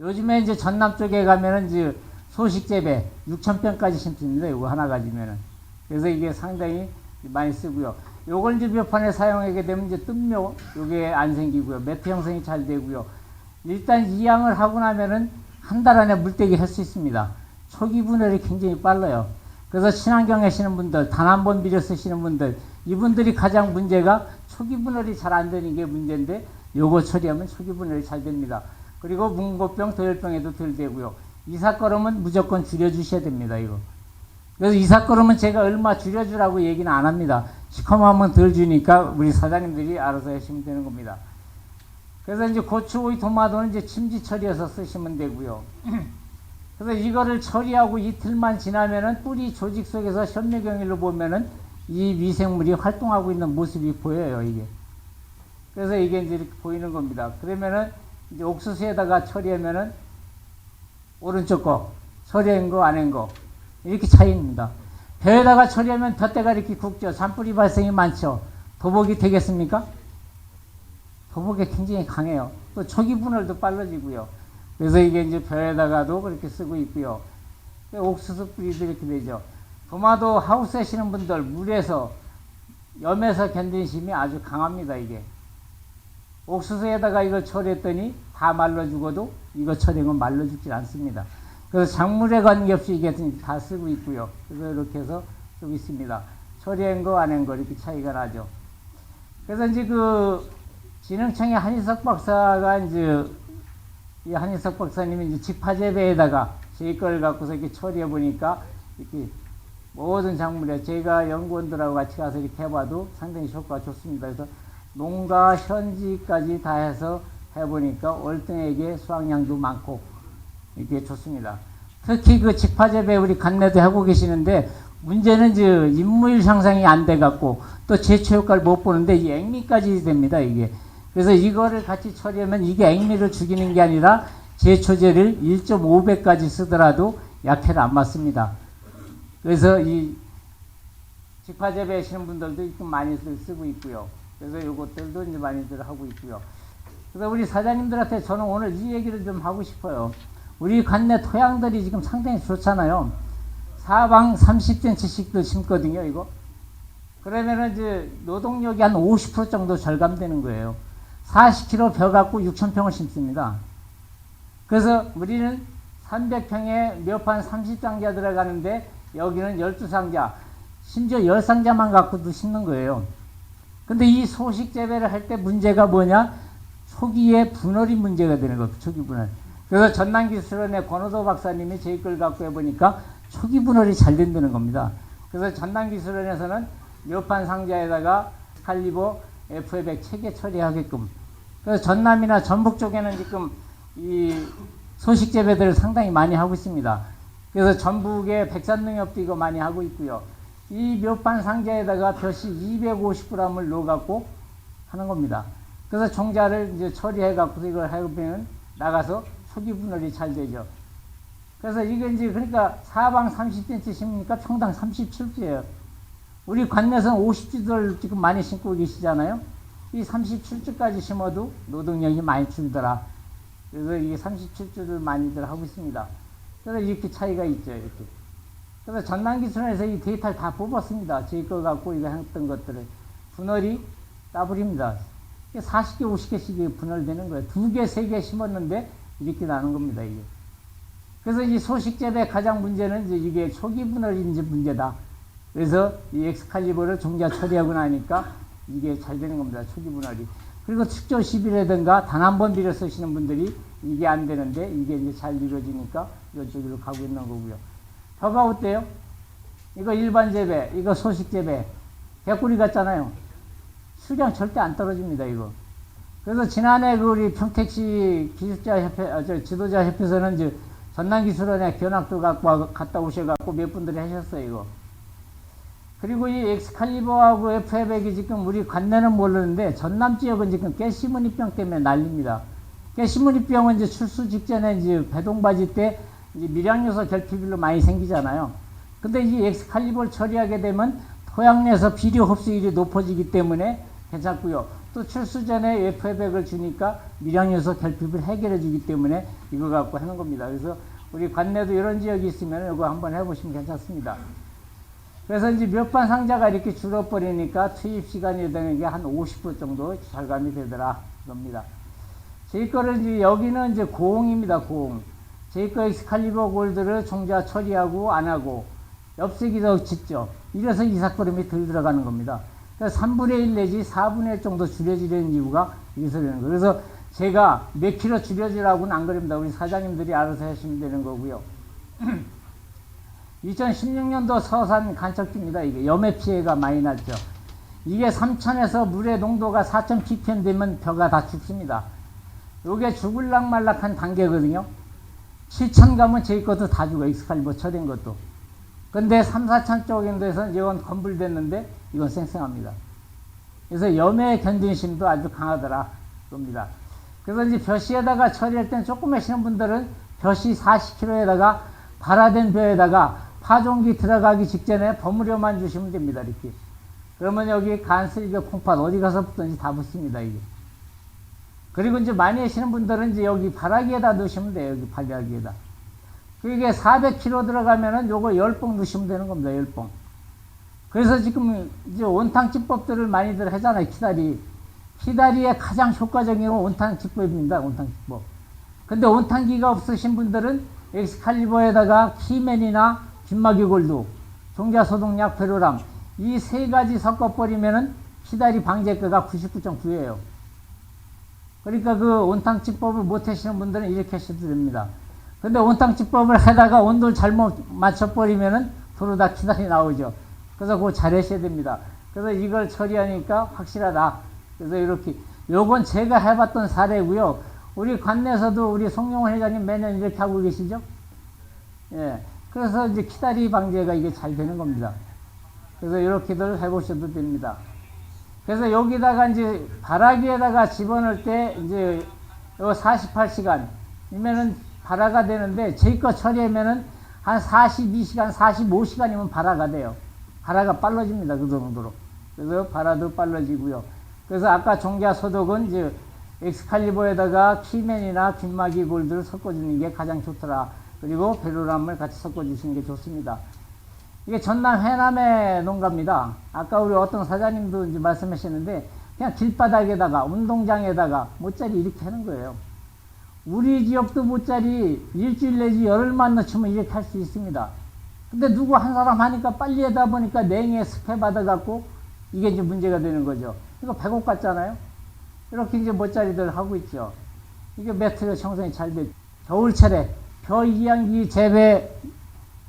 요즘에 이제 전남 쪽에 가면은 이제 소식재배 6,000평까지 심습니다. 이거 하나 가지면은. 그래서 이게 상당히 많이 쓰고요. 요걸 이제 묘판에 사용하게 되면 이제 뜸묘 요게 안 생기고요. 매트 형성이 잘 되고요. 일단 이양을 하고 나면은 한 달 안에 물떼기 할 수 있습니다. 초기 분할이 굉장히 빨라요. 그래서 친환경 하시는 분들, 단 한 번 비료 쓰시는 분들, 이분들이 가장 문제가 초기 분할이 잘 안 되는 게 문제인데 요거 처리하면 초기 분할이 잘 됩니다. 그리고 뭉고병, 도열병에도 덜 되고요. 이삭거름은 무조건 줄여주셔야 됩니다. 이거. 그래서 이삭거름은 제가 얼마 줄여주라고 얘기는 안 합니다. 시커먼면 덜 주니까 우리 사장님들이 알아서 하시면 되는 겁니다. 그래서 이제 고추, 오이, 토마토는 이제 침지 처리해서 쓰시면 되고요. 그래서 이거를 처리하고 이틀만 지나면은 뿌리 조직 속에서 현미경일로 보면은 이 미생물이 활동하고 있는 모습이 보여요, 이게. 그래서 이게 이제 이렇게 보이는 겁니다. 그러면은 이제 옥수수에다가 처리하면은 오른쪽 거, 처리한 거, 안 한 거. 이렇게 차이입니다. 벼에다가 처리하면 벼대가 이렇게 굵죠. 잔뿌리 발생이 많죠. 도복이 되겠습니까? 도복이 굉장히 강해요. 또 초기 분할도 빨라지고요. 그래서 이게 이제 벼에다가도 그렇게 쓰고 있고요. 옥수수 뿌리도 이렇게 되죠. 도마도 하우스 하시는 분들 물에서, 염에서 견디는 힘이 아주 강합니다, 이게. 옥수수에다가 이걸 처리했더니 다 말라 죽어도 이거 처리하면 말라 죽지 않습니다. 그래서 작물에 관계없이 이게 다 쓰고 있고요. 그래서 이렇게 해서 쓰고 있습니다. 처리한 거, 안 한 거 이렇게 차이가 나죠. 그래서 이제 그 진흥청의 한희석 박사가 이제 이 한희석 박사님이 이제 직파재배에다가 제 걸 갖고서 이렇게 처리해 보니까 이렇게 모든 작물에 제가 연구원들하고 같이 가서 이렇게 해봐도 상당히 효과가 좋습니다. 그래서 농가 현지까지 다 해서 해보니까 월등하게 수확량도 많고 이게 좋습니다. 특히 그 직파재배 우리 관내도 하고 계시는데 문제는 이제 인무일 향상이 안 돼갖고 또 제초 효과를 못 보는데 이 액미까지 됩니다, 이게. 그래서 이거를 같이 처리하면 이게 액미를 죽이는 게 아니라 제초제를 1.5배까지 쓰더라도 약해를 안 맞습니다. 그래서 이 직파재배 하시는 분들도 좀 많이들 쓰고 있고요. 그래서 요것들도 이제 많이들 하고 있고요. 그래서 우리 사장님들한테 저는 오늘 이 얘기를 좀 하고 싶어요. 우리 관내 토양들이 지금 상당히 좋잖아요. 사방 30cm씩도 심거든요, 이거. 그러면은 이제 노동력이 한 50% 정도 절감되는 거예요. 40kg 벼 갖고 6,000평을 심습니다. 그래서 우리는 300평에 묘판 30상자 들어가는데 여기는 12상자, 심지어 10상자만 갖고도 심는 거예요. 근데 이 소식 재배를 할 때 문제가 뭐냐? 초기에 분할이 문제가 되는 거예요. 초기 분할. 그래서 전남기술원의 권호도 박사님이 제 걸 갖고 해보니까 초기 분할이 잘 된다는 겁니다. 그래서 전남기술원에서는 묘판 상자에다가 칼리버 F100 체계 처리하게끔. 그래서 전남이나 전북 쪽에는 지금 이 소식 재배들을 상당히 많이 하고 있습니다. 그래서 전북의 백산농협도 이거 많이 하고 있고요. 이 묘판 상자에다가 벼씨 250g을 넣어갖고 하는 겁니다. 그래서 종자를 이제 처리해갖고 이걸 해보면 나가서 초기 분할이 잘 되죠. 그래서 이게 이제 그러니까 사방 30cm 심으니까 평당 37주예요. 우리 관내에서는 50주들 지금 많이 심고 계시잖아요. 이 37주까지 심어도 노동력이 많이 줄더라. 그래서 이게 37주를 많이들 하고 있습니다. 그래서 이렇게 차이가 있죠, 이렇게. 그래서 전남기술원에서 이 데이터를 다 뽑았습니다. 제 거 갖고 이거 했던 것들을. 분할이 따블입니다. 40개, 50개씩 분할되는 거예요. 2개, 3개 심었는데 이렇게 나는 겁니다, 이게. 그래서 이 소식재배 가장 문제는 이제 이게 초기 분할이 이제 문제다. 그래서 이 엑스칼리버를 종자 처리하고 나니까 이게 잘 되는 겁니다, 초기 분할이. 그리고 축조 시비라든가 단 한 번 비료 쓰시는 분들이 이게 안 되는데 이게 이제 잘 이루어지니까 이쪽으로 가고 있는 거고요. 벼가 어때요? 이거 일반 재배, 이거 소식 재배. 개꿀이 같잖아요. 수량 절대 안 떨어집니다, 이거. 그래서 지난해 그 우리 평택시 기술자 협회, 지도자 협회에서는 이제 전남기술원에 견학도 갔다 오셔갖고 몇 분들이 하셨어요, 이거. 그리고 이 엑스칼리버하고 F100이 지금 우리 관내는 모르는데 전남 지역은 지금 깨시무늬병 때문에 난립니다. 깨시무늬병은 이제 출수 직전에 이제 배동바지 때 이제 밀양요소 결핍일로 많이 생기잖아요. 근데 이 엑스칼리버를 처리하게 되면 토양 내에서 비료 흡수율이 높아지기 때문에 괜찮고요. 또 또 출수 전에 F-백을 주니까 미량요소 결핍을 해결해 주기 때문에 이거 갖고 하는 겁니다. 그래서 우리 관내도 이런 지역이 있으면 이거 한번 해보시면 괜찮습니다. 그래서 이제 몇 반 상자가 이렇게 줄어버리니까 투입 시간이 되는 게 한 50% 정도 절감이 되더라. 겁니다. 저희 거를 이제 여기는 이제 고홍입니다. 고홍. 저희 거 엑스칼리버 골드를 종자 처리하고 안 하고 엽색이라고 짓죠. 이래서 이삭거름이 덜 들어가는 겁니다. 그래서 3분의 1 내지 4분의 1 정도 줄여지려는 이유가 이래서 그러는 거예요. 그래서 제가 몇 킬로 줄여주라고는 안 그럽니다. 우리 사장님들이 알아서 하시면 되는 거고요. 2016년도 서산 간척지입니다. 이게 염해 피해가 많이 났죠. 이게 삼천에서 물의 농도가 4.ppm 되면 벼가 다 죽습니다. 요게 죽을락 말락한 단계거든요. 7천 가면 저희 것도 다 죽어. 엑스칼리버 처리된 것도. 근데 3, 4천 쪽에서는 이건 건불됐는데 이건 쌩쌩합니다. 그래서 염해 견딘심도 아주 강하더라. 겁니다. 그래서 이제 벼씨에다가 처리할 땐 조금 하시는 분들은 벼씨 40kg에다가 발화된 벼에다가 파종기 들어가기 직전에 버무려만 주시면 됩니다. 이렇게. 그러면 여기 간슬겨 콩팥 어디 가서 붙든지 다 붙습니다. 이게. 그리고 이제 많이 하시는 분들은 이제 여기 발화기에다 넣으시면 돼요. 여기 발화기에다. 그게 400kg 들어가면은 요거 10봉 넣으시면 되는 겁니다. 10봉. 그래서 지금 이제 온탕치법들을 많이들 하잖아요. 키다리. 키다리의 가장 효과적인 건 온탕치법입니다. 온탕치법. 근데 온탕기가 없으신 분들은 엑스칼리버에다가 키맨이나 균마기 골드, 종자소독약 페로람 이 세 가지 섞어버리면은 키다리 방제가가 99.9예요. 그러니까 그 온탕치법을 못 하시는 분들은 이렇게 하셔도 됩니다. 근데 온탕치법을 하다가 온도를 잘못 맞춰버리면은 도로 다 키다리 나오죠. 그래서 그거 잘 하셔야 됩니다. 그래서 이걸 처리하니까 확실하다. 그래서 이렇게, 요건 제가 해봤던 사례고요. 우리 관내에서도 우리 송영원 회장님 매년 이렇게 하고 계시죠? 예. 그래서 이제 키다리 방제가 이게 잘 되는 겁니다. 그래서 이렇게들 해보셔도 됩니다. 그래서 여기다가 이제 발화기에다가 집어넣을 때 이제 요 48시간이면은 발화가 되는데 저희 거 처리하면은 한 42시간, 45시간이면 발화가 돼요. 발화가 빨라집니다. 그 정도로. 그래서 발화도 빨라지고요. 그래서 아까 종자 소독은 이제 엑스칼리버에다가 키맨이나 균마기 골드를 섞어주는 게 가장 좋더라. 그리고 베로람을 같이 섞어주시는 게 좋습니다. 이게 전남 해남의 농가입니다. 아까 우리 어떤 사장님도 이제 말씀하셨는데 그냥 길바닥에다가 운동장에다가 모짜리 이렇게 하는 거예요. 우리 지역도 모짜리 일주일 내지 열흘만 넣치면 이렇게 할 수 있습니다. 근데 누구 한 사람 하니까 빨리 하다 보니까 냉해 습해 받아갖고 이게 이제 문제가 되는 거죠. 이거 백옥 같잖아요. 이렇게 이제 모짜리들 하고 있죠. 이게 매트가 형성이 잘 돼. 겨울철에 벼 이항기 재배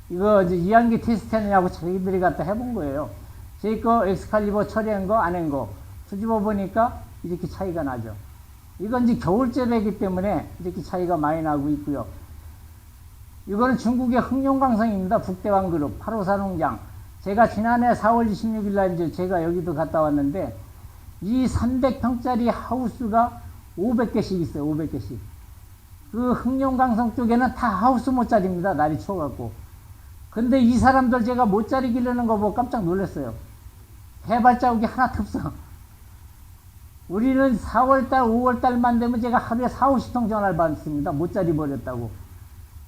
이거 이제 이항기 테스트 했느냐고 자기들이 갖다 해본 거예요. 저희 거 엑스칼리버 처리한 거 안 한 거 뒤집어 보니까 이렇게 차이가 나죠. 이건 이제 겨울 재배이기 때문에 이렇게 차이가 많이 나고 있고요. 이거는 중국의 흑룡강성입니다. 북대왕그룹 854 농장. 제가 지난해 4월 26일 날 이제 제가 여기도 갔다 왔는데 이 300평짜리 하우스가 500개씩 있어요. 500개씩. 그 흑룡강성 쪽에는 다 하우스 모짜리입니다. 날이 추워갖고. 근데 이 사람들 제가 모짜리 기르는 거 보고 깜짝 놀랐어요. 해발자국이 하나도 없어. 우리는 4월달, 5월달만 되면 제가 하루에 4, 50통 전화를 받습니다. 모짜리 버렸다고.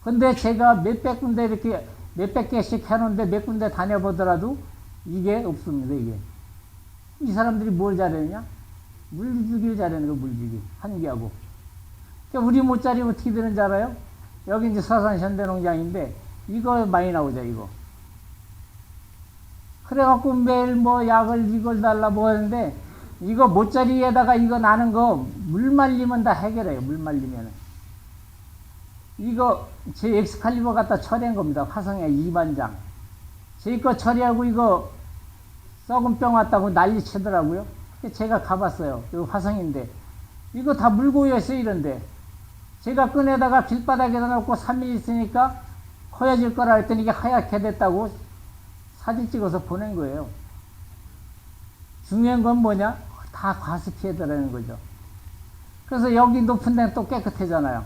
근데 제가 몇백 군데 이렇게 몇백 개씩 해놓는데 몇 군데 다녀보더라도 이게 없습니다. 이게. 이 사람들이 뭘 잘했냐? 물주기를 잘하는 거, 물주기. 한기하고. 그러니까 우리 모짜리 어떻게 되는지 알아요? 여기 이제 서산 현대농장인데 이거 많이 나오죠, 이거. 그래갖고 매일 뭐 약을 이걸 달라 뭐 하는데 이거 모짜리에다가 이거 나는 거 물 말리면 다 해결해요, 물 말리면은. 이거 제 엑스칼리버 갖다 처리한 겁니다. 화성에 2반장. 제 거 처리하고 이거 썩은 병 왔다고 난리 치더라고요. 제가 가봤어요. 이거 화성인데. 이거 다 물고였어요, 이런데. 제가 꺼내다가 길바닥에다 놓고 3일 있으니까 허여질 거라 했더니 이게 하얗게 됐다고 사진 찍어서 보낸 거예요. 중요한 건 뭐냐? 다 과습피해더라는 거죠. 그래서 여기 높은 데는 또 깨끗하잖아요.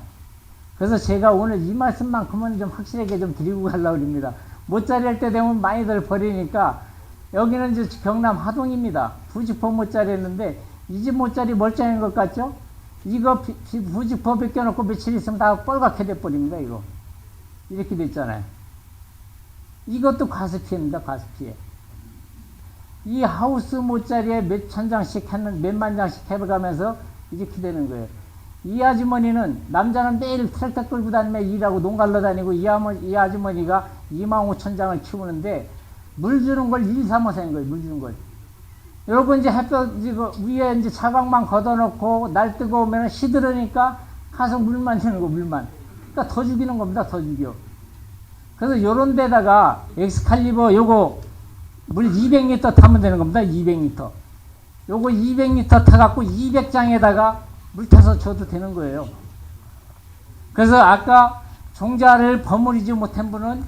그래서 제가 오늘 이 말씀만큼은 좀 확실하게 좀 드리고 가려고 합니다. 모짜리 할 때 되면 많이들 버리니까 여기는 이제 경남 하동입니다. 부지포 모짜리 했는데 이 집 모짜리 멀쩡한 것 같죠? 이거 부직포 벗겨놓고 며칠 있으면 다 빨갛게 돼버립니다, 이거. 이렇게 됐잖아요. 이것도 과습피해입니다, 과습피해. 이 하우스 모짜리에 몇 천 장씩 몇만 장씩 해가면서 이렇게 되는 거예요. 이 아주머니는, 남자는 매일 트랙터 끌고 다니며 일하고 농갈러 다니고, 이 아주머니가 25,000장을 키우는데, 물 주는 걸 일 삼아서 한 거예요, 물 주는 걸. 요거 이제 햇볕, 위에 이제 차광만 걷어놓고, 날 뜨거우면 시들으니까 가서 물만 주는 거, 물만. 그러니까 더 죽이는 겁니다, 더 죽여. 그래서 요런 데다가 엑스칼리버 요거 물 200리터 타면 되는 겁니다, 200리터. 요거 200리터 타갖고 200장에다가 물 타서 줘도 되는 거예요. 그래서 아까 종자를 버무리지 못한 분은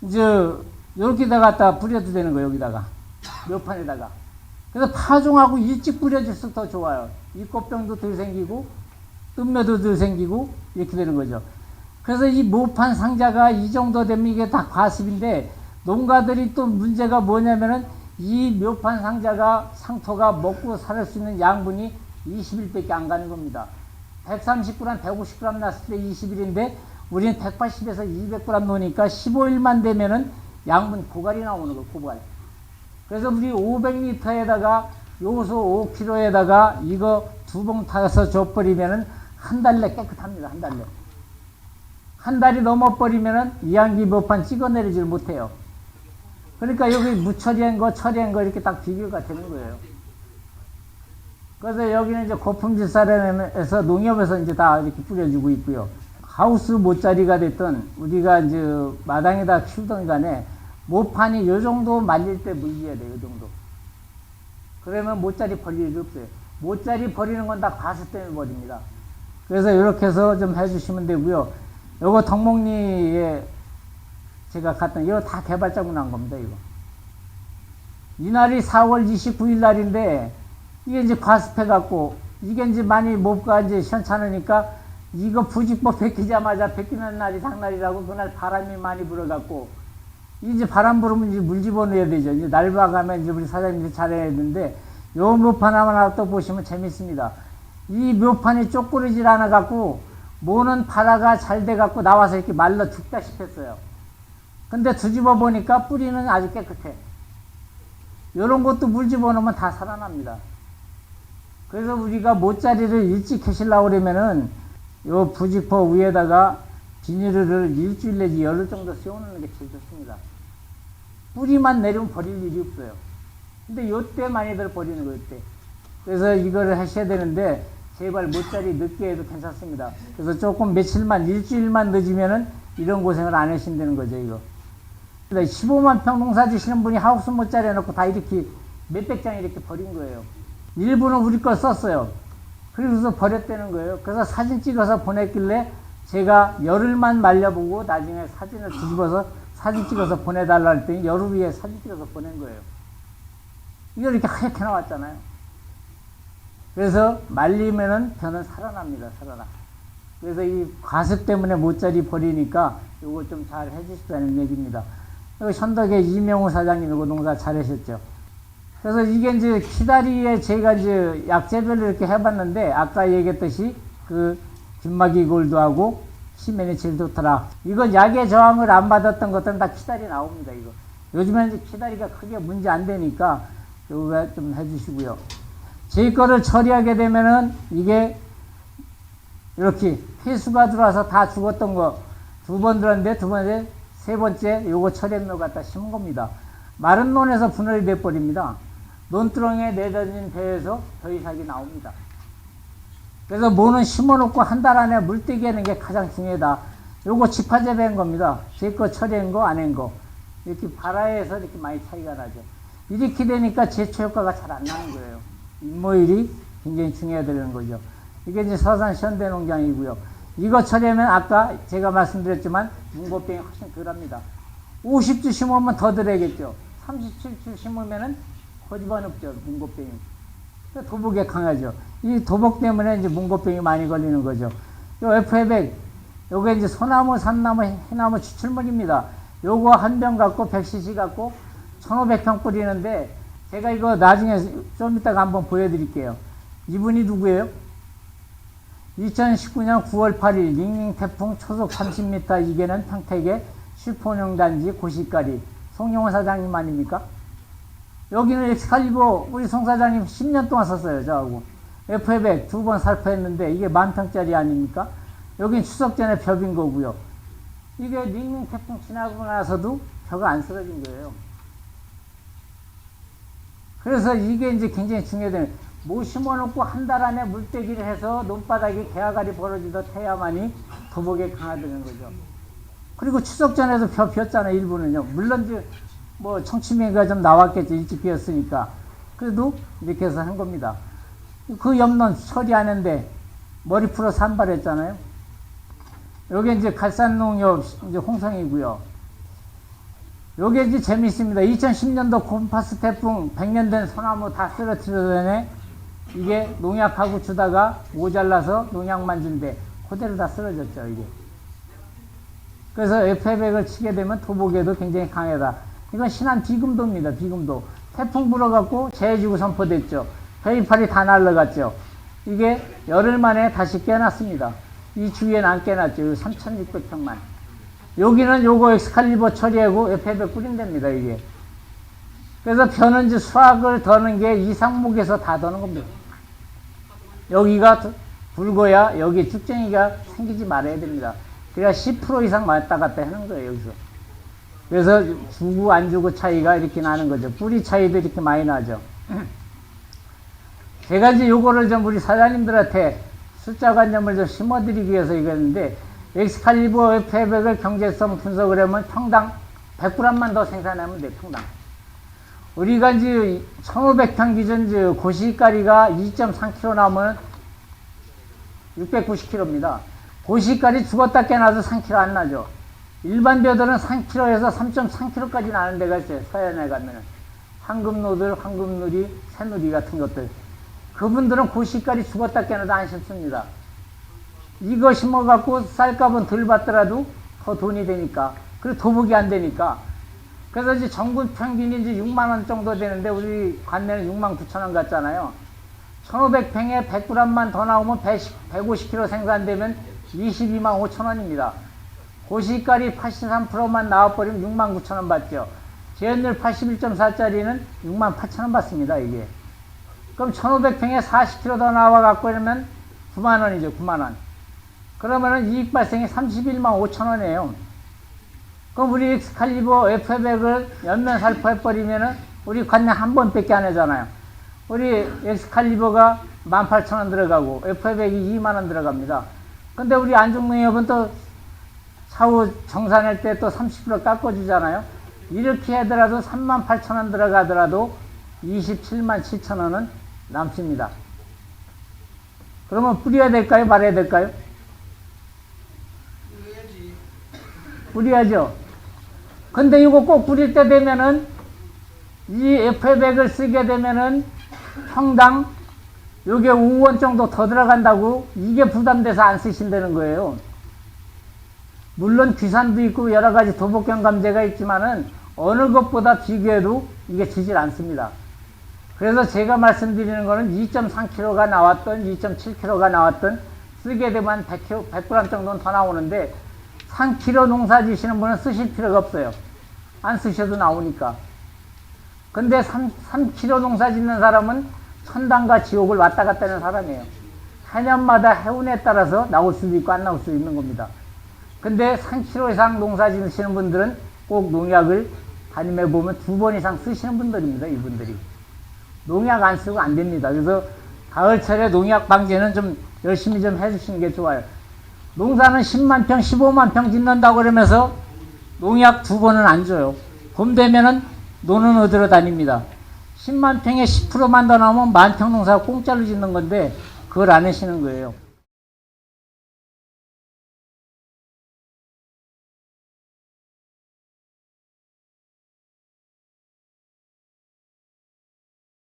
이제 요렇게다 갖다 뿌려도 되는 거예요, 여기다가. 묘판에다가. 그래서 파종하고 일찍 뿌려줄수록 더 좋아요. 잎꽃병도 덜 생기고, 뜸며도 덜 생기고, 이렇게 되는 거죠. 그래서 이 묘판 상자가 이 정도 되면 이게 다 과습인데, 농가들이 또 문제가 뭐냐면은 이 묘판 상자가 상토가 먹고 살 수 있는 양분이 20일밖에 안 가는 겁니다. 130g, 150g 났을 때 20일인데, 우리는 180에서 200g 놓으니까 15일만 되면은 양분 고갈이 나오는 거예요, 고갈. 그래서 우리 500리터에다가 요소 5kg에다가 이거 2봉 타서 줘버리면은 한 달 내 깨끗합니다, 한 달 내. 한 달이 넘어버리면은 이항기 묘판 찍어내리질 못해요. 그러니까 여기 무처리한 거, 처리한 거 이렇게 딱 비교가 되는 거예요. 그래서 여기는 이제 고품질사련에서 농협에서 이제 다 이렇게 뿌려주고 있고요. 하우스 모짜리가 됐든 우리가 이제 마당에다 키우던 간에 모판이 요 정도 말릴 때 물려야 돼요, 요 정도. 그러면 모짜리 버릴 일이 없어요. 모짜리 버리는 건 다 과습 때문에 버립니다. 그래서 이렇게 해서 좀 해주시면 되고요. 요거 덕목리에 제가 갔던, 이거 다 개발자고 난 겁니다, 이거. 이날이 4월 29일 날인데, 이게 이제 과습해갖고, 이게 이제 많이 몹가 이제 시원찮으니까, 이거 부직법 벗기자마자 벗기는 날이 당날이라고, 그날 바람이 많이 불어갖고, 이제 바람 불으면 이제 물 집어넣어야 되죠. 이제 날 봐가면 이제 우리 사장님이 잘해야 되는데, 요 묘판 하나 또 보시면 재밌습니다. 이 묘판이 쪼그리질 않아갖고, 모는 파라가 잘 돼갖고 나와서 이렇게 말라 죽다시피 했어요. 근데 뒤집어 보니까 뿌리는 아주 깨끗해. 요런 것도 물 집어넣으면 다 살아납니다. 그래서 우리가 모짜리를 일찍 하시려고 그러면은 요 부직포 위에다가 비닐을 일주일 내지 열흘 정도 씌워놓는 게 제일 좋습니다. 뿌리만 내리면 버릴 일이 없어요. 근데 요때 많이들 버리는 거예요, 요때. 그래서 이거를 하셔야 되는데, 제발 모짜리 늦게 해도 괜찮습니다. 그래서 조금 며칠만, 일주일만 늦으면은 이런 고생을 안 하신다는 거죠, 이거. 15만 평 농사 지시는 분이 하우스 모짜리 해놓고 다 이렇게 몇백 장 이렇게 버린 거예요. 일부는 우리 걸 썼어요. 그래서 버렸다는 거예요. 그래서 사진 찍어서 보냈길래 제가 열흘만 말려보고 나중에 사진을 뒤집어서 사진 찍어서 보내달라 했더니 열흘 위에 사진 찍어서 보낸 거예요. 이거 이렇게 하얗게 나왔잖아요. 그래서 말리면은 변은 살아납니다, 살아나. 그래서 이 과습 때문에 모짜리 버리니까 이거 좀 잘 해주시다는 얘기입니다. 여기 현덕의 이명우 사장님 이거 농사 잘하셨죠. 그래서 이게 이제 키다리에 제가 이제 약재별로 이렇게 해봤는데, 아까 얘기했듯이 그 균마기 골드하고 시멘이 제일 좋더라. 이건 약의 저항을 안 받았던 것들은 다 키다리 나옵니다, 이거. 요즘에는 이제 키다리가 크게 문제 안 되니까 이거 좀 해주시고요. 제 거를 처리하게 되면은 이게 이렇게 폐수가 들어와서 다 죽었던 거 2번 들었는데, 세 번째 요거 처리했노 갖다 심은 겁니다. 마른 논에서 분할이 돼버립니다. 논두렁에 내려진 배에서 더 이상이 나옵니다. 그래서 모는 심어놓고 한 달 안에 물떼기 하는 게 가장 중요하다. 요거 집화재배한 겁니다. 제 거 처리한 거, 안 한 거. 이렇게 발화해서 이렇게 많이 차이가 나죠. 이렇게 되니까 제초 효과가 잘 안 나는 거예요. 인모일이 굉장히 중요하다는 거죠. 이게 이제 서산 현대농장이고요. 이거 처리하면 아까 제가 말씀드렸지만 문고병이 훨씬 덜 합니다. 50주 심으면 더 들어야겠죠. 37주 심으면은 거짓말 없죠, 문고병이. 도복에 강하죠. 이 도복 때문에 이제 문고병이 많이 걸리는 거죠. 요 F100, 요게 이제 소나무, 산나무, 해나무 추출물입니다. 요거 한 병 갖고 100cc 갖고 1500평 뿌리는데, 제가 이거 나중에 좀 이따가 한번 보여드릴게요. 이분이 누구예요? 2019년 9월 8일 닝닝 태풍 초속 30m 이개는 평택의 슈퍼운영단지 고시가리 송영호 사장님 아닙니까? 여기는 엑스칼리버 우리 송 사장님 10년 동안 썼어요. 저하고 F100 두 번 살포했는데 이게 10,000평짜리 아닙니까? 여긴 추석 전에 벽인 거고요. 이게 닝닝 태풍 지나고 나서도 벽이 안 쓰러진 거예요. 그래서 이게 이제 굉장히 중요해요. 뭐 심어놓고 한 달 안에 물떼기를 해서 논바닥에 개화갈이 벌어지다 태야만이 도복에 강화되는 거죠. 그리고 추석 전에도 벼 비었잖아요. 일부는요. 물론 이제 뭐 청취명가 좀 나왔겠죠. 일찍 비었으니까. 그래도 이렇게 해서 한 겁니다. 그 옆론 처리하는데 머리 풀어 산발했잖아요. 요게 이제 갈산농협 이제 홍성이고요. 요게 이제 재미있습니다. 2010년도 곰파스 태풍 100년 된 소나무 다 쓰러뜨려내 이게 농약하고 주다가 모자라서 농약만 준대 그대로 다 쓰러졌죠. 이게. 그래서 F100을 치게 되면 도복에도 굉장히 강하다. 이건 신안 비금도입니다. 비금도. 태풍 불어갖고 재해지구 선포됐죠. 회의팔이 다 날라갔죠. 이게 열흘 만에 다시 깨놨습니다. 이 주위에는 안 깨놨죠. 3,600평만. 여기는 요거 엑스칼리버 처리하고 F100 뿌린답니다. 이게. 그래서 벼는 이제 수확을 더는 게 이 상목에서 다 더는 겁니다. 여기가 붉어야 여기 쭉쟁이가 생기지 말아야 됩니다. 그래야 10% 이상 왔다 갔다 하는 거예요, 여기서. 그래서 주고 안 주고 차이가 이렇게 나는 거죠. 뿌리 차이도 이렇게 많이 나죠. 제가 이제 요거를 좀 우리 사장님들한테 숫자 관점을 좀 심어드리기 위해서 이거 했는데, 엑스칼리버 F100을 경제성 분석을 하면 평당 100g만 더 생산하면 돼, 평당. 우리가 이제 1500평 기준 이제 고시가리가 2.3kg 나오면 690kg입니다. 고시가리 죽었다 깨나도 3kg 안 나죠. 일반 벼들은 3kg에서 3.3kg까지 나는 데가 있어요. 서해안에 가면은. 황금노들, 황금누리, 새누리 같은 것들. 그분들은 고시가리 죽었다 깨나도 안 심습니다. 이거 심어갖고 쌀값은 덜 받더라도 더 돈이 되니까. 그리고 도복이 안 되니까. 그래서 이제 전국 평균이 이제 6만원 정도 되는데, 우리 관내는 69,000원 같잖아요. 1500평에 100g만 더 나오면 150kg 생산되면 22만 5천원입니다. 고시가리 83%만 나와버리면 69,000원 받죠. 제연율 81.4짜리는 68,000원 받습니다, 이게. 그럼 1500평에 40kg 더 나와갖고 이러면 9만원이죠, 9만원. 그러면은 이익 발생이 31만 5천원이에요. 그럼 우리 엑스칼리버 F100을 연면 살포해버리면은 우리 관내 한 번밖에 안 하잖아요. 우리 엑스칼리버가 18,000원 들어가고 F100이 2만원 들어갑니다. 근데 우리 안중농협은 또 차후 정산할 때 또 30% 깎아주잖아요. 이렇게 하더라도 38,000원 들어가더라도 27만 7천원은 남습니다. 그러면 뿌려야 될까요? 말아야 될까요? 뿌려야죠. 근데 이거 꼭 뿌릴 때 되면은 이 F100을 쓰게 되면은 평당 요게 5원 정도 더 들어간다고 이게 부담돼서 안 쓰신다는 거예요. 물론 귀산도 있고 여러 가지 도복경감제가 있지만은 어느 것보다 비교해도 이게 지질 않습니다. 그래서 제가 말씀드리는 거는 2.3kg가 나왔던 2.7kg가 나왔던 쓰게 되면 100g 정도는 더 나오는데 3kg 농사 지시는 분은 쓰실 필요가 없어요. 안 쓰셔도 나오니까. 근데 3kg 농사 짓는 사람은 천당과 지옥을 왔다 갔다 하는 사람이에요. 해년마다 해운에 따라서 나올 수도 있고 안 나올 수도 있는 겁니다. 근데 3kg 이상 농사 지으시는 분들은 꼭 농약을 담임해 보면 2번 이상 쓰시는 분들입니다. 이분들이. 농약 안 쓰고 안 됩니다. 그래서 가을철에 농약 방제는 좀 열심히 좀 해주시는 게 좋아요. 농사는 10만 평, 15만 평 짓는다고 그러면서 농약 2번은 안 줘요. 봄 되면은 노는 어디로 다닙니다. 10만 평에 10%만 더 나오면 만평 농사 공짜로 짓는 건데 그걸 안 하시는 거예요.